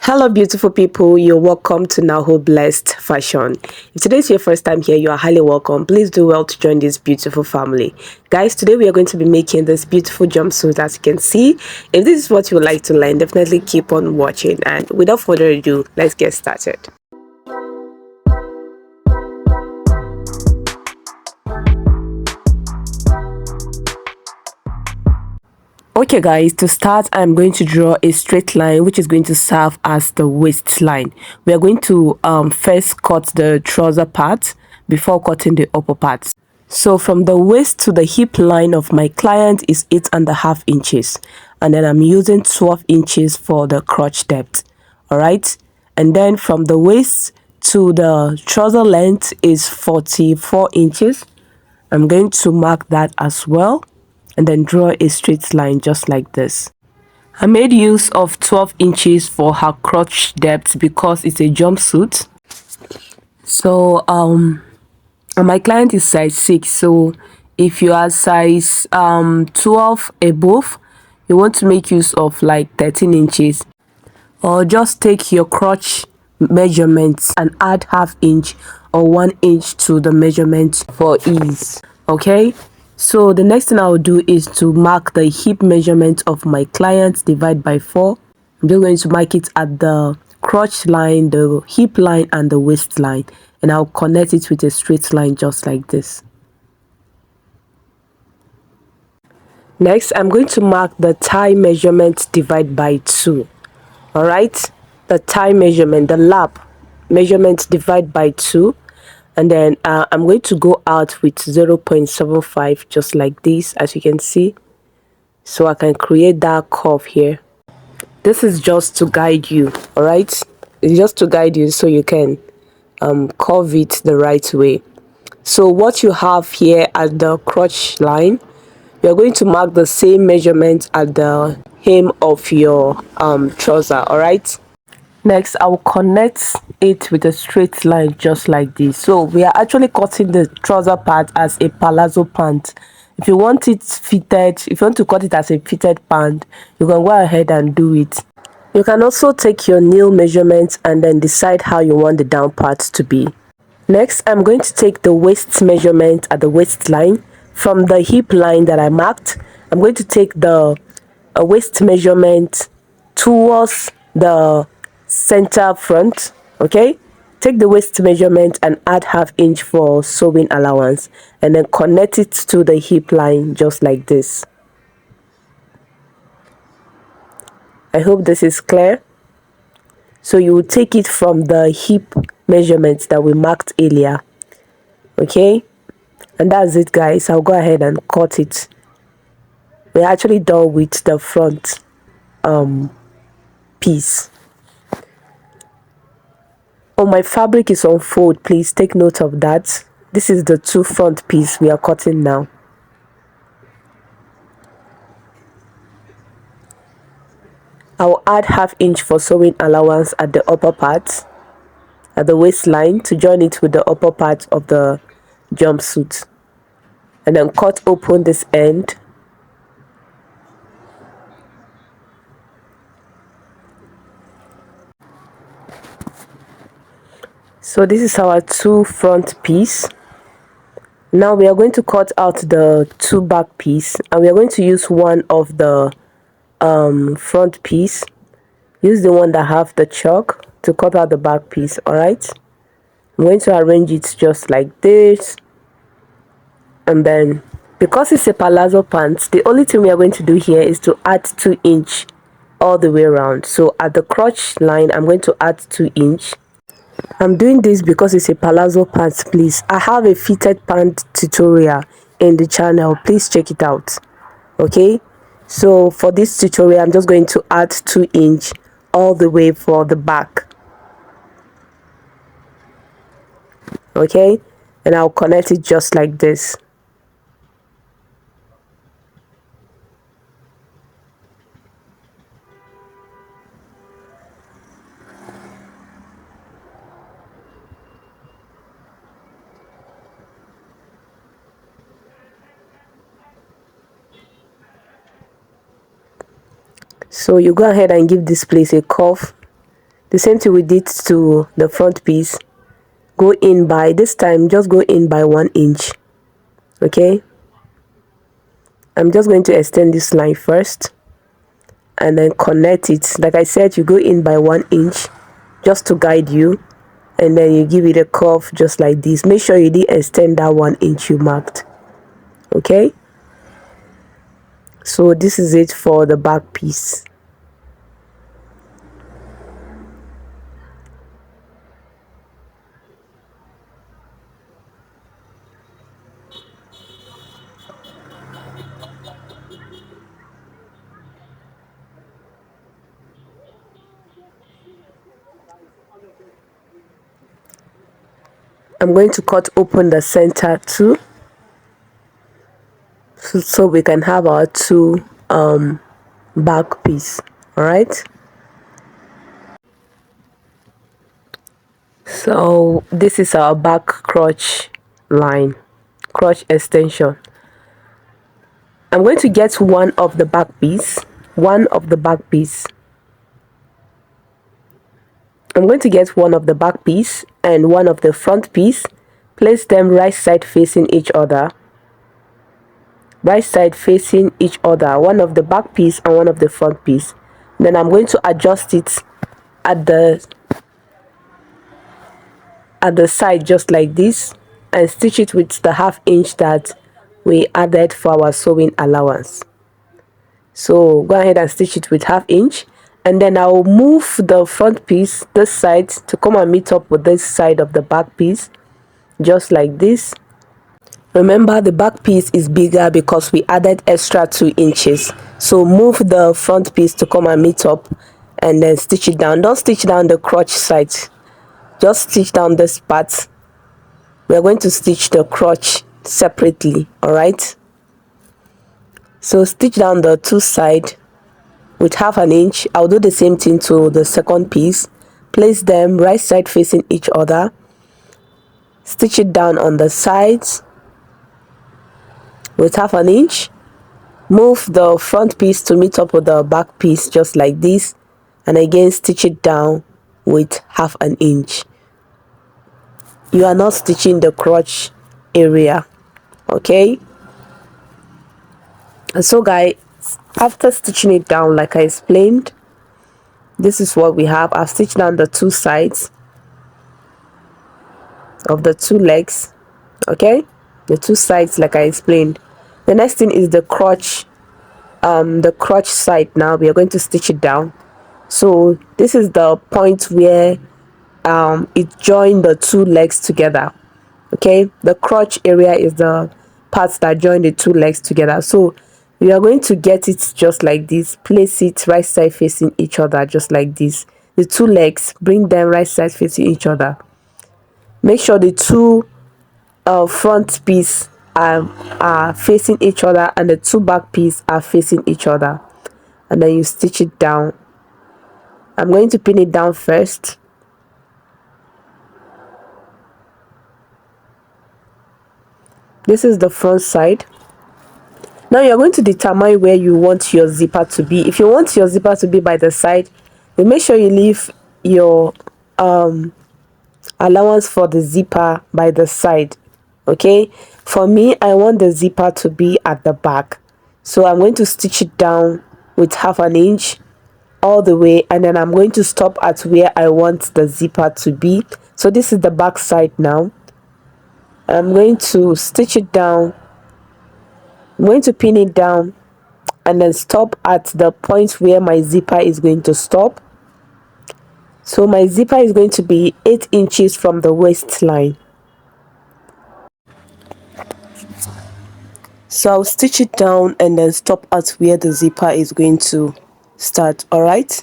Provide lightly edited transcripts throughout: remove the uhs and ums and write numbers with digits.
Hello beautiful people, you're welcome to Naho Blessed Fashion. If today's your first time here, you are highly welcome. Please do well to join this beautiful family. Guys, today we are going to be making this beautiful jumpsuit. As you can see, if this is what you would like to learn, definitely keep on watching, and without further ado, let's get started. Okay guys, to start I'm going to draw a straight line which is going to serve as the waistline. We are going to first cut the trouser part before cutting the upper part. So from the waist to the hip line of my client is 8.5 inches, and then I'm using 12 inches for the crotch depth. Alright, and then from the waist to the trouser length is 44 inches. I'm going to mark that as well, and then draw a straight line just like this. I made use of 12 inches for her crotch depth because it's a jumpsuit. So my client is size 6, so if you are size 12 above, you want to make use of like 13 inches, or just take your crotch measurements and add half inch or 1 inch to the measurement for ease. Okay, so the next thing I'll do is to mark the hip measurement of my client, divide by 4. I'm just going to mark it at the crotch line, the hip line and the waistline, and I'll connect it with a straight line just like this. Next, I'm going to mark the thigh measurement, divide by 2. All right, the thigh measurement, the lap measurement, divide by 2, and then I'm going to go out with 0.75 just like this, as you can see, so I can create that curve here. This is just to guide you. All right, it's just to guide you so you can curve it the right way. So what you have here at the crotch line, you're going to mark the same measurement at the hem of your trouser. All right, next I'll connect it with a straight line just like this. So we are actually cutting the trouser part as a palazzo pant. If you want it fitted, if you want to cut it as a fitted pant, you can go ahead and do it. You can also take your nail measurements and then decide how you want the down part to be. Next, I'm going to take the waist measurement at the waistline. From the hip line that I marked, I'm going to take the waist measurement towards the center front. Okay, take the waist measurement and add half inch for sewing allowance, and then connect it to the hip line just like this. I hope this is clear. So you will take it from the hip measurements that we marked earlier. Okay, and that's it guys. I'll go ahead and cut it. We're actually done with the front piece. Oh, my fabric is on fold, please take note of that. This is the two front piece we are cutting now. I'll add half inch for sewing allowance at the upper part, at the waistline, to join it with the upper part of the jumpsuit, and then cut open this end. So this is our two front piece. Now we are going to cut out the two back piece, and we are going to use one of the front piece. Use the one that have the chalk to cut out the back piece. All right, I'm going to arrange it just like this, and then because it's a palazzo pants, the only thing we are going to do here is to add 2 inch all the way around. So at the crotch line, I'm going to add 2 inch. I'm doing this because it's a palazzo pants. Please, I have a fitted pant tutorial in the channel, please check it out. Okay, so for this tutorial I'm just going to add 2 inch all the way for the back. Okay, and I'll connect it just like this. So you go ahead and give this place a curve The same thing we did to the front piece. Go in by, this time just go in by 1 inch. Okay, I'm just going to extend this line first and then connect it. Like I said, you go in by 1 inch just to guide you, and then you give it a curve just like this. Make sure you did extend that 1 inch you marked. Okay, so this is it for the back piece. I'm going to cut open the center too, so we can have our two back piece. All right, so this is our back crotch line, crotch extension. I'm going to get one of the back piece, I'm going to get one of the back piece and one of the front piece, place them right side facing each other, one of the back piece and one of the front piece. Then I'm going to adjust it at the side just like this, and stitch it with the 1/2 inch that we added for our sewing allowance. So go ahead and stitch it with 1/2 inch, and then I'll move the front piece this side to come and meet up with this side of the back piece just like this. Remember, the back piece is bigger because we added extra 2 inches. So move the front piece to come and meet up, and then stitch it down. Don't stitch down the crotch side, just stitch down this part. We're going to stitch the crotch separately. All right, so stitch down the two side with 1/2 inch. I'll do the same thing to the second piece. Place them right side facing each other, stitch it down on the sides with 1/2 inch. Move the front piece to meet up with the back piece just like this, and again stitch it down with 1/2 inch. You are not stitching the crotch area. Okay, and so guys, after stitching it down like I explained, this is what we have. I've stitched down the two sides of the two legs. Okay, the two sides like I explained. The next thing is the crotch side. Now we are going to stitch it down. So this is the point where it joined the two legs together. Okay, the crotch area is the parts that join the two legs together. So we are going to get it just like this. Place it right side facing each other just like this. The two legs, bring them right side facing each other. Make sure the two front piece are facing each other and the two back piece are facing each other, and then you stitch it down. I'm going to pin it down first. This is the front side. Now you're going to determine where you want your zipper to be. If you want your zipper to be by the side, you make sure you leave your allowance for the zipper by the side. Okay, for me, I want the zipper to be at the back, so I'm going to stitch it down with 1/2 inch all the way, and then I'm going to stop at where I want the zipper to be. So this is the back side. Now I'm going to stitch it down, I'm going to pin it down, and then stop at the point where my zipper is going to stop. So my zipper is going to be 8 inches from the waistline. So I'll stitch it down and then stop at where the zipper is going to start. All right,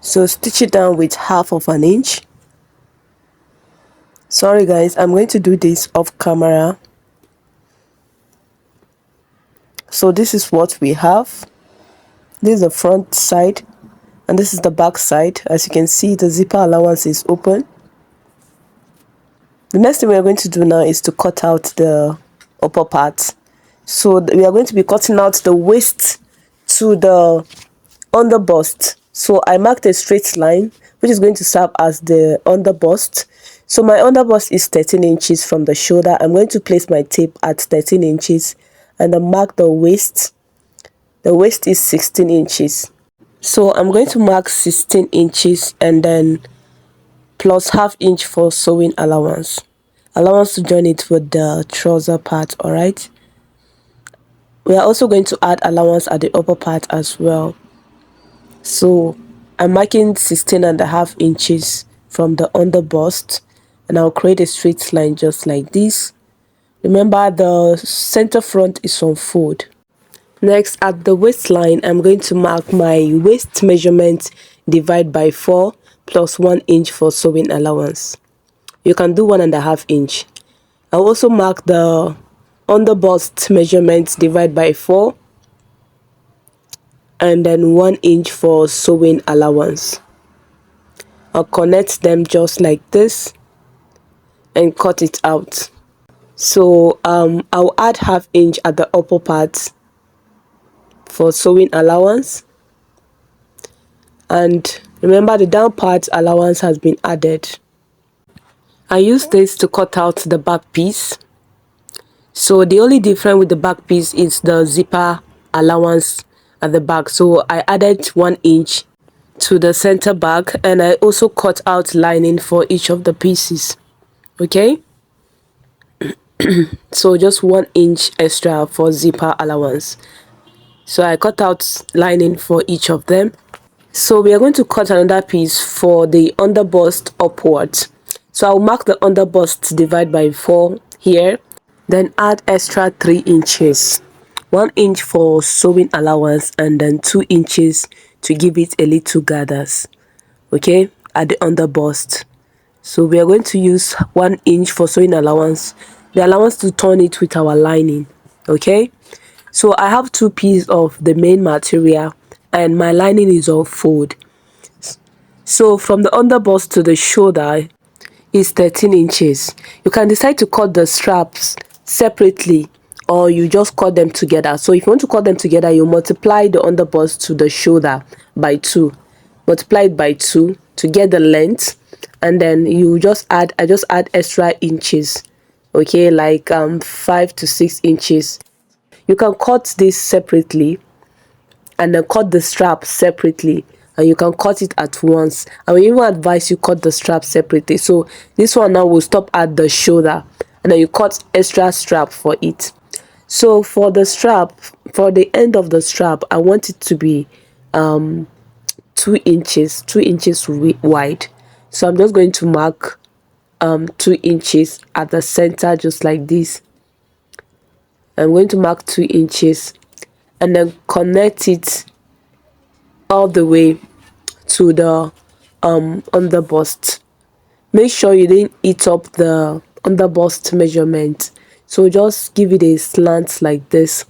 so stitch it down with 1/2 inch. Sorry guys, I'm going to do this off camera. So this is what we have. This is the front side and this is the back side. As you can see, the zipper allowance is open. The next thing we are going to do now is to cut out the upper part. So we are going to be cutting out the waist to the under bust. So I marked a straight line which is going to serve as the underbust. So my underbust is 13 inches from the shoulder. I'm going to place my tape at 13 inches and then mark the waist. The waist is 16 inches. So I'm going to mark 16 inches and then plus half inch for sewing allowance. Allowance to join it with the trouser part, alright? We are also going to add allowance at the upper part as well. So I'm marking 16 and a half inches from the underbust and I'll create a straight line just like this. Remember, the center front is on fold. Next, at the waistline, I'm going to mark my waist measurement divide by 4 plus 1 inch for sewing allowance. You can do 1.5 inch. I'll also mark the underbust measurement divide by 4 and then 1 inch for sewing allowance. I'll connect them just like this and cut it out. So I'll add half inch at the upper part for sewing allowance, and remember the down part allowance has been added. I use this to cut out the back piece. So the only difference with the back piece is the zipper allowance at the back. So I added 1 inch to the center back and I also cut out lining for each of the pieces. Okay, so just 1 inch extra for zipper allowance. So I cut out lining for each of them. So we are going to cut another piece for the underbust upwards. So I'll mark the underbust divide by 4 here, then add extra 3 inches, 1 inch for sewing allowance and then 2 inches to give it a little gathers, okay, at the underbust. So we are going to use 1 inch for sewing allowance, the allowance to turn it with our lining, okay. So I have 2 pieces of the main material and my lining is on fold. So from the underbust to the shoulder is 13 inches. You can decide to cut the straps separately or you just cut them together. So if you want to cut them together, you multiply the underbust to the shoulder by 2. Multiply it by 2 to get the length, and then you just add, I just add extra inches, okay, like 5 to 6 inches. You can cut this separately and then cut the strap separately, and you can cut it at once. I will even advise you cut the strap separately. So this one now will stop at the shoulder and then you cut extra strap for it. So for the strap, for the end of the strap, I want it to be 2 inches wide. So I'm just going to mark 2 inches at the center just like this. I'm going to mark 2 inches and then connect it all the way to the underbust. Make sure you didn't eat up the underbust measurement, so just give it a slant like this.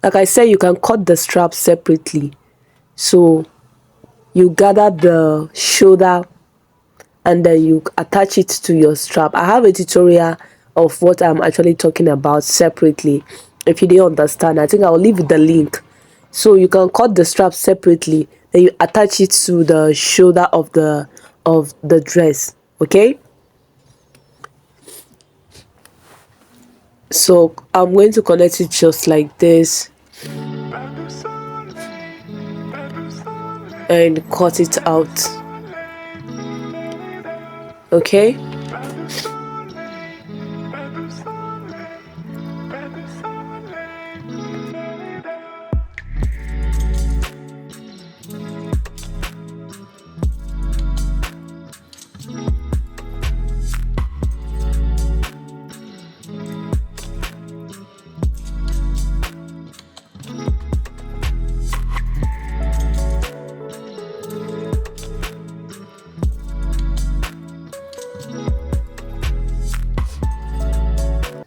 Like I said, you can cut the strap separately, so you gather the shoulder and then you attach it to your strap. I have a tutorial of what I'm actually talking about separately. If you didn't understand, I think I'll leave the link. So you can cut the strap separately, then you attach it to the shoulder of the dress, okay. So I'm going to connect it just like this and cut it out, okay.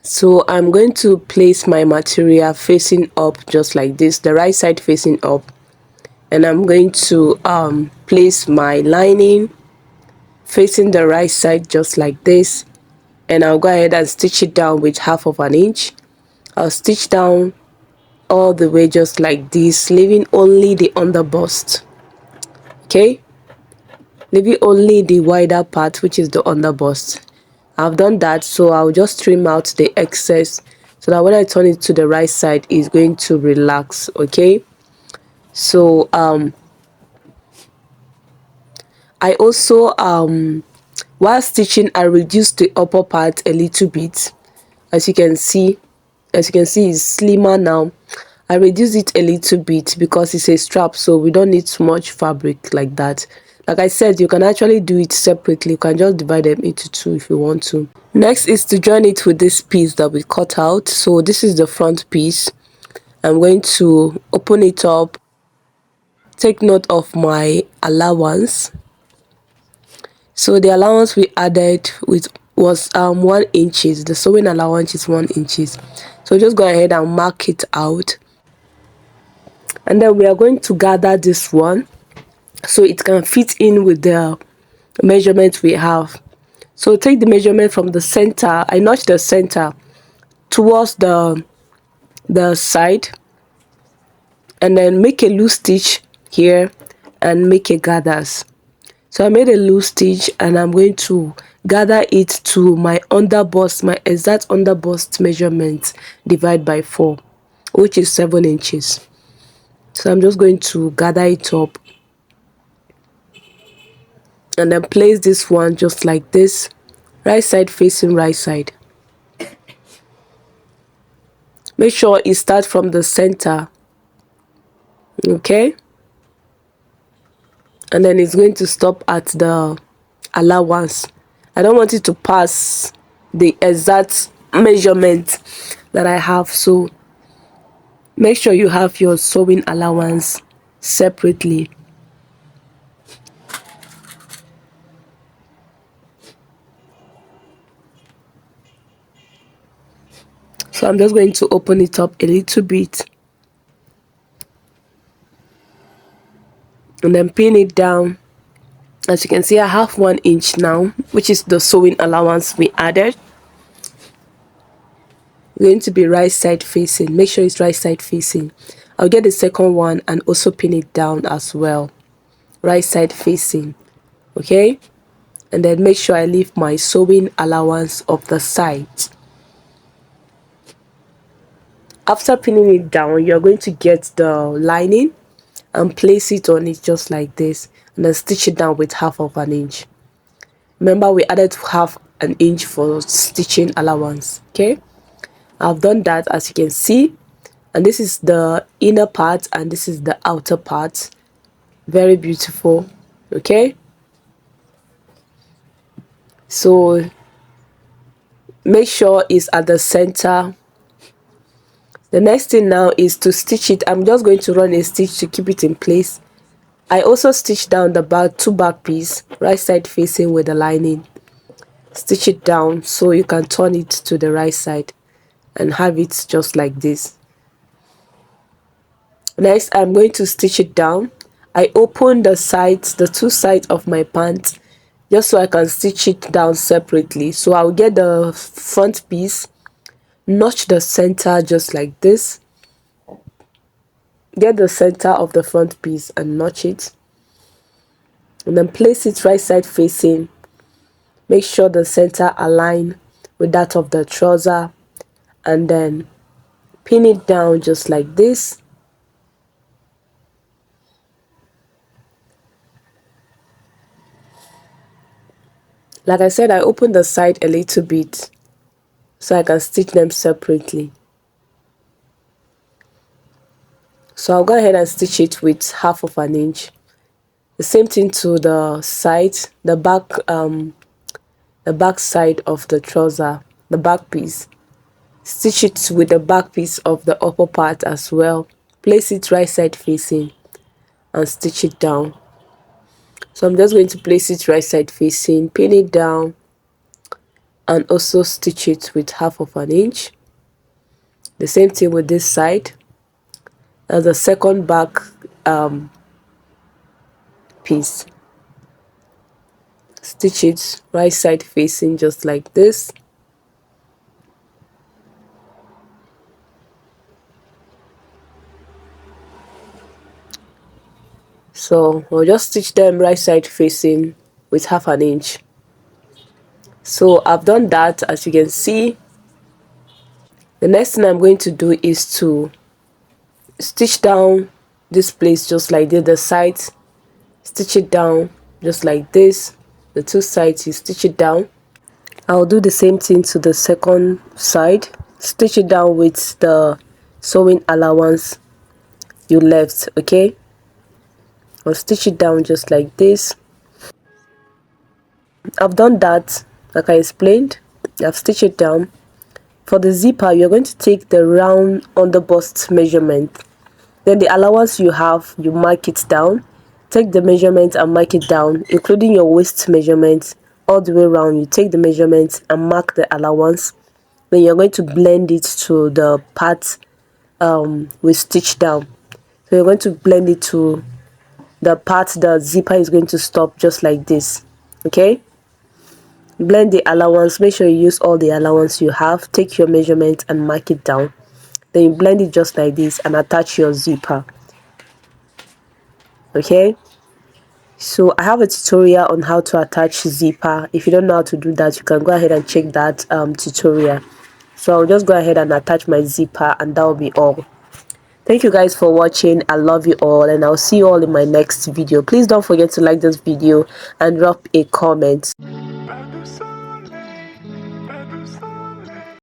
So I'm going to place my material facing up just like this, the right side facing up, and I'm going to place my lining facing the right side just like this, and I'll go ahead and stitch it down with 1/2 inch. I'll stitch down all the way just like this, leaving only the underbust. Okay, leaving only the wider part, which is the under bust. I've done that, so I'll just trim out the excess so that when I turn it to the right side, it's going to relax. Okay, so I also while stitching, I reduced the upper part a little bit. As you can see, it's slimmer now. I reduced it a little bit because it's a strap, so we don't need too much fabric like that. Like I said, you can actually do it separately. You can just divide them into two if you want to. Next is to join it with this piece that we cut out. So this is the front piece. I'm going to open it up, take note of my allowance. So the allowance we added with was 1 inches. The sewing allowance is 1 inches. So just go ahead and mark it out, and then we are going to gather this one so it can fit in with the measurement we have. So take the measurement from the center. I notch the center towards the side, and then make a loose stitch here and make a gathers. So I made a loose stitch and I'm going to gather it to my under bust, my exact under bust measurement, divide by 4, which is 7 inches. So I'm just going to gather it up and then place this one just like this, right side facing right side. Make sure it starts from the center, okay, and then it's going to stop at the allowance. I don't want it to pass the exact measurement that I have, so make sure you have your sewing allowance separately. So I'm just going to open it up a little bit and then pin it down. As you can see, I have 1 inch now, which is the sewing allowance we added. Going to be right side facing. Make sure it's right side facing. I'll get the second one and also pin it down as well, right side facing. Okay, and then make sure I leave my sewing allowance of the side. After pinning it down, you're going to get the lining and place it on it just like this, and then stitch it down with 1/2 inch. Remember, we added 1/2 inch for stitching allowance. Okay, I've done that, as you can see, and this is the inner part and this is the outer part. Very beautiful. Okay, so make sure it's at the center. The next thing now is to stitch it. I'm just going to run a stitch to keep it in place. I also stitch down the back, 2 back piece, right side facing with the lining. Stitch it down so you can turn it to the right side and have it just like this. Next, I'm going to stitch it down. I open the sides, the 2 sides of my pants, just so I can stitch it down separately. So I'll get the front piece, notch the center just like this. Get the center of the front piece and notch it, and then place it right side facing. Make sure the center align with that of the trouser, and then pin it down just like this. Like I said, I opened the side a little bit so I can stitch them separately. So I'll go ahead and stitch it with 1/2 inch. The same thing to the side, the back side of the trouser, the back piece. Stitch it with the back piece of the upper part as well. Place it right side facing and stitch it down. So I'm just going to place it right side facing, pin it down, and also stitch it with 1/2 inch. The same thing with this side. As the second back piece, stitch it right side facing just like this. So we'll just stitch them right side facing with 1/2 inch. So I've done that, as you can see. The next thing I'm going to do is to stitch down this place just like this, the sides, stitch it down just like this, the two sides you stitch it down. I'll do the same thing to the second side, stitch it down with the sewing allowance you left. Okay, I'll stitch it down just like this. I've done that like I explained. I've stitched it down. For the zipper, you're going to take the round underbust measurement, then the allowance you have, you mark it down. Take the measurement and mark it down, including your waist measurement all the way around. You take the measurement and mark the allowance, then you're going to blend it to the part we stitched down. So you're going to blend it to the part the zipper is going to stop, just like this. Okay, blend the allowance, make sure you use all the allowance you have, take your measurement and mark it down, then you blend it just like this and attach your zipper. Okay, so I have a tutorial on how to attach zipper. If you don't know how to do that, you can go ahead and check that tutorial. So I'll just go ahead and attach my zipper, and that will be all. Thank you guys for watching. I love you all, and I'll see you all in my next video. Please don't forget to like this video and drop a comment.